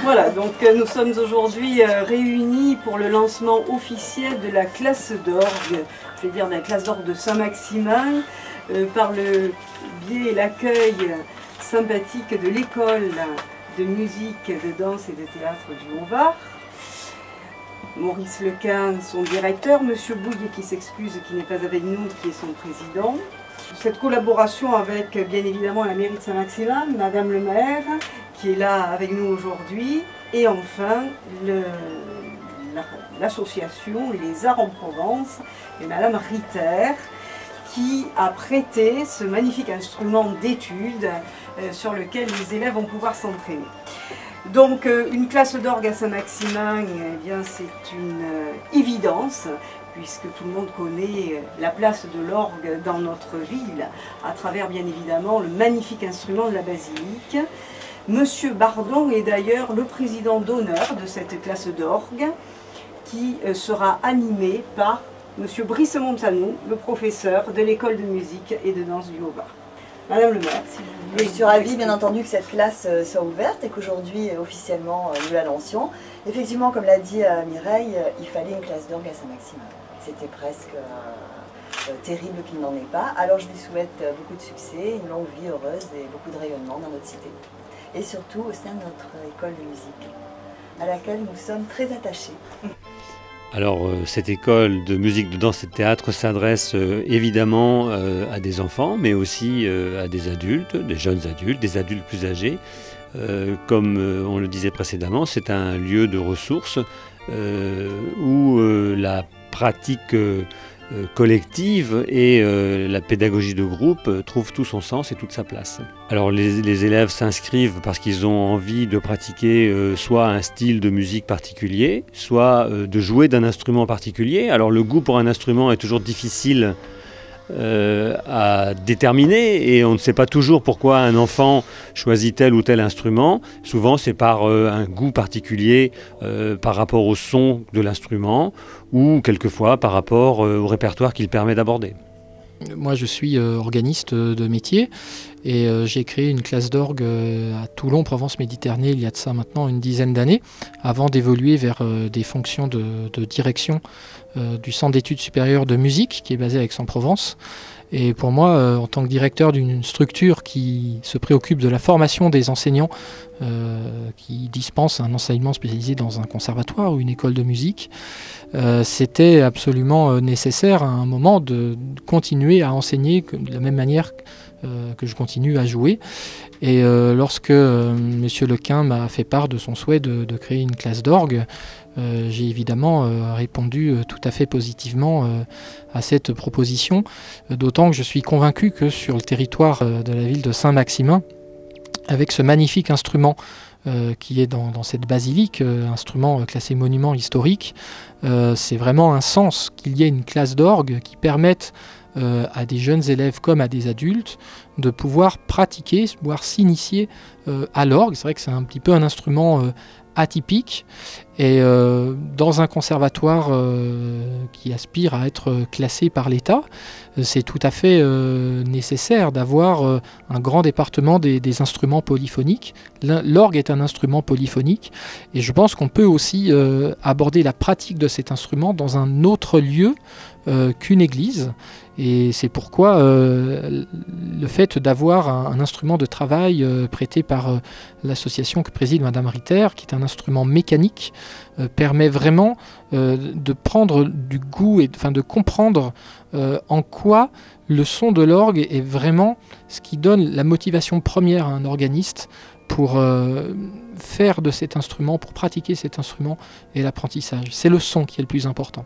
Voilà, donc nous sommes aujourd'hui réunis pour le lancement officiel de la classe d'orgue, je vais dire de la classe d'orgue de Saint-Maximin, par le biais et l'accueil sympathique de l'école de musique, de danse et de théâtre du Haut-Var. Maurice Lequin, son directeur, Monsieur Bouillet qui s'excuse, qui n'est pas avec nous, qui est son président. Cette collaboration avec bien évidemment la mairie de Saint-Maximin, Madame le maire, qui est là avec nous aujourd'hui, et enfin l'association Les Arts en Provence et Madame Ritter, qui a prêté ce magnifique instrument d'étude sur lequel les élèves vont pouvoir s'entraîner. Donc une classe d'orgue à Saint-Maximin, eh bien c'est une évidence, puisque tout le monde connaît la place de l'orgue dans notre ville, à travers bien évidemment le magnifique instrument de la basilique. Monsieur Bardon est d'ailleurs le président d'honneur de cette classe d'orgue, qui sera animé par Monsieur Brice Montanou, le professeur de l'école de musique et de danse du Haut-Var. Madame le maire, si vous voulez. Je suis ravie bien entendu que cette classe soit ouverte et qu'aujourd'hui officiellement nous la lancions. Effectivement, comme l'a dit Mireille, il fallait une classe d'orgue à Saint-Maximin. C'était presque terrible qu'il n'en ait pas. Alors je lui souhaite beaucoup de succès, une longue vie heureuse et beaucoup de rayonnement dans notre cité. Et surtout au sein de notre école de musique, à laquelle nous sommes très attachés. Alors cette école de musique, de danse et de théâtre s'adresse évidemment à des enfants, mais aussi à des adultes, des jeunes adultes, des adultes plus âgés. Comme on le disait précédemment, c'est un lieu de ressources où la pratique collective et la pédagogie de groupe trouvent tout son sens et toute sa place. Alors les élèves s'inscrivent parce qu'ils ont envie de pratiquer soit un style de musique particulier, soit de jouer d'un instrument particulier. Alors le goût pour un instrument est toujours difficile à déterminer et on ne sait pas toujours pourquoi un enfant choisit tel ou tel instrument. Souvent c'est par un goût particulier par rapport au son de l'instrument ou quelquefois par rapport au répertoire qu'il permet d'aborder. Moi je suis organiste de métier et j'ai créé une classe d'orgue à Toulon, Provence-Méditerranée, il y a de ça maintenant une dizaine d'années, avant d'évoluer vers des fonctions de direction du Centre d'études supérieures de musique qui est basé à Aix-en-Provence. Et pour moi, en tant que directeur d'une structure qui se préoccupe de la formation des enseignants qui dispensent un enseignement spécialisé dans un conservatoire ou une école de musique, c'était absolument nécessaire à un moment de continuer à enseigner de la même manière que je continue à jouer. Et lorsque M. Lequin m'a fait part de son souhait de créer une classe d'orgue, j'ai évidemment répondu tout à fait positivement à cette proposition, d'autant que je suis convaincu que sur le territoire de la ville de Saint-Maximin, avec ce magnifique instrument qui est dans cette basilique, instrument classé monument historique, c'est vraiment un sens qu'il y ait une classe d'orgue qui permette à des jeunes élèves comme à des adultes de pouvoir pratiquer, pouvoir s'initier à l'orgue. C'est vrai que c'est un petit peu un instrument atypique et dans un conservatoire qui aspire à être classé par l'État, c'est tout à fait nécessaire d'avoir un grand département des instruments polyphoniques. L'orgue est un instrument polyphonique et je pense qu'on peut aussi aborder la pratique de cet instrument dans un autre lieu qu'une église. Et c'est pourquoi le fait d'avoir un instrument de travail prêté par l'association que préside Madame Ritter, qui est un instrument mécanique, permet vraiment de prendre du goût et de comprendre en quoi le son de l'orgue est vraiment ce qui donne la motivation première à un organiste pour faire de cet instrument, pour pratiquer cet instrument et l'apprentissage. C'est le son qui est le plus important.